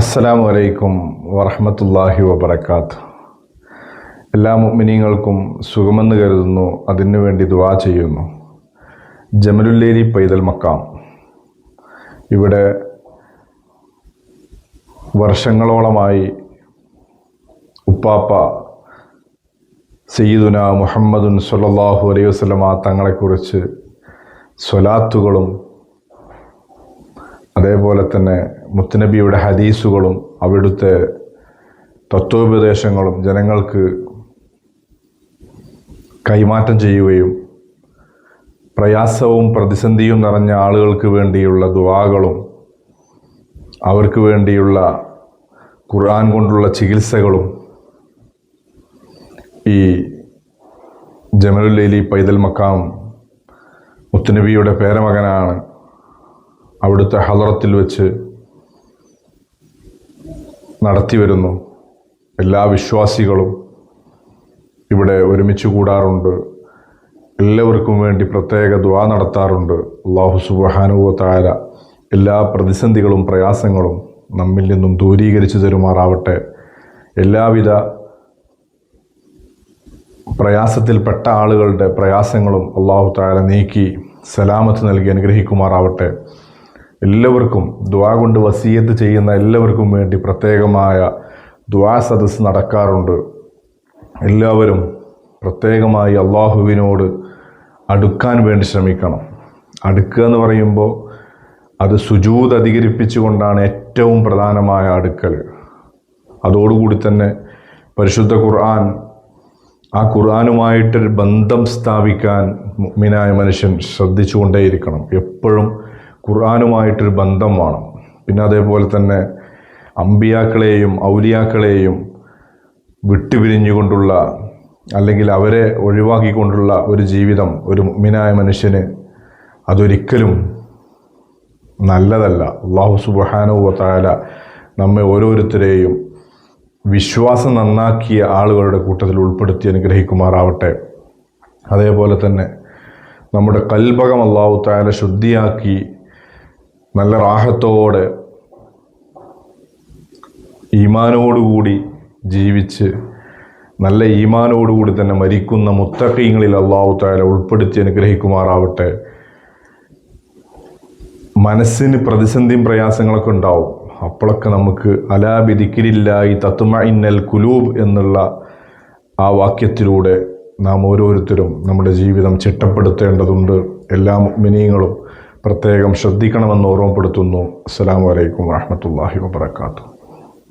അസ്സലാമു അലൈക്കും വറഹ്മത്തുള്ളാഹി വബറകാത്ത്. എല്ലാ മുഅ്മിനീങ്ങൾക്കും സുഖമെന്ന് കരുതുന്നു, അതിനു വേണ്ടി ദുആ ചെയ്യുന്നു. ജമലുല്ലേരി പൈതൽ മക്കാം. ഇവിടെ വർഷങ്ങളോളമായി ഉപ്പാപ്പ സയ്യിദുന മുഹമ്മദുൻ സ്വല്ലല്ലാഹു അലൈഹി വസല്ലമ തങ്ങളെക്കുറിച്ച് സ്വലാത്തുകളും അതേപോലെ തന്നെ മുത്തുനബിയുടെ ഹദീസുകളും അവിടുത്തെ തത്വോപദേശങ്ങളും ജനങ്ങൾക്ക് കൈമാറ്റം ചെയ്യുകയും പ്രയാസവും പ്രതിസന്ധിയും നിറഞ്ഞ ആളുകൾക്ക് വേണ്ടിയുള്ള ദുആകളും അവർക്ക് വേണ്ടിയുള്ള ഖുർആൻ കൊണ്ടുള്ള ചികിത്സകളും ഈ ജമലുല്ലേരി പൈതൽ മക്കാം മുത്തുനബിയുടെ പേരമകനാണ് അവിടുത്തെ ഹളറത്തിൽ വെച്ച് നടത്തി വരുന്നു. എല്ലാ വിശ്വാസികളും ഇവിടെ ഒരുമിച്ച് കൂടാറുണ്ട്. എല്ലാവർക്കും വേണ്ടി പ്രത്യേക ദുആ നടത്താറുണ്ട്. അല്ലാഹു സുബ്ഹാനഹു വ തആല എല്ലാ പ്രതിസന്ധികളും പ്രയാസങ്ങളും നമ്മിൽ നിന്നും ദൂരീകരിച്ചു തരുമാറാവട്ടെ. എല്ലാവിധ പ്രയാസത്തിൽപ്പെട്ട ആളുകളുടെ പ്രയാസങ്ങളും അല്ലാഹു തആല നീക്കി സലാമത്ത് നൽകി അനുഗ്രഹിക്കുമാറാവട്ടെ. എല്ലാവർക്കും ദുആ കൊണ്ട് വസിയത്ത് ചെയ്യുന്ന എല്ലാവർക്കും വേണ്ടി പ്രത്യേകമായ ദുആ സദസ്സ് നടക്കാറുണ്ട്. എല്ലാവരും പ്രത്യേകമായി അള്ളാഹുവിനോട് അടുക്കാൻ വേണ്ടി ശ്രമിക്കണം. അടുക്കുക എന്ന് പറയുമ്പോൾ അത് സുജൂദ് അധികരിപ്പിച്ചുകൊണ്ടാണ് ഏറ്റവും പ്രധാനമായ അടുക്കൽ. അതോടുകൂടി തന്നെ പരിശുദ്ധ ഖുർആൻ, ആ ഖുർആനുമായിട്ടൊരു ബന്ധം സ്ഥാപിക്കാൻ മുഅ്മിനായ മനുഷ്യൻ ശ്രദ്ധിച്ചുകൊണ്ടേയിരിക്കണം. എപ്പോഴും ഖുർആനുമായിട്ടൊരു ബന്ധം വേണം. പിന്നെ അതേപോലെ തന്നെ അമ്പിയാക്കളെയും ഔലിയാക്കളെയും വിട്ടുപിരിഞ്ഞുകൊണ്ടുള്ള അല്ലെങ്കിൽ അവരെ ഒഴിവാക്കിക്കൊണ്ടുള്ള ഒരു ജീവിതം ഒരു മുഅ്മിനായ മനുഷ്യന് അതൊരിക്കലും നല്ലതല്ല. അല്ലാഹു സുബ്ഹാനഹു വ തആല നമ്മെ ഓരോരുത്തരെയും വിശ്വാസം നന്നാക്കിയ ആളുകളുടെ കൂട്ടത്തിൽ ഉൾപ്പെടുത്തി അനുഗ്രഹിക്കുമാറാവട്ടെ. അതേപോലെ തന്നെ നമ്മുടെ കൽബകം അല്ലാഹു തആല ശുദ്ധിയാക്കി നല്ല റാഹത്തോടെ ഈമാനോടുകൂടി ജീവിച്ച് നല്ല ഈമാനോടുകൂടി തന്നെ മരിക്കുന്ന മുത്തഖീങ്ങളിൽ അല്ലാഹു തആല ഉൾപ്പെടുത്തി അനുഗ്രഹിക്കുമാറാവട്ടെ. മനസ്സിന് പ്രതിസന്ധിയും പ്രയാസങ്ങളൊക്കെ ഉണ്ടാവും. അപ്പോഴൊക്കെ നമുക്ക് അലാ ബിദിക്രില്ലാഹി തത്മഇന്നൽ ഖുലൂബ് എന്നുള്ള ആ വാക്യത്തിലൂടെ നാം ഓരോരുത്തരും നമ്മുടെ ജീവിതം ചിട്ടപ്പെടുത്തേണ്ടതുണ്ട്. എല്ലാ മുഅ്മിനീങ്ങളും പ്രത്യേകം ശ്രദ്ധിക്കണമെന്ന് ഓർമ്മപ്പെടുത്തുന്നു. അസ്സലാമു അലൈക്കും വറഹ്മത്തുള്ളാഹി വബറകാതുഹു.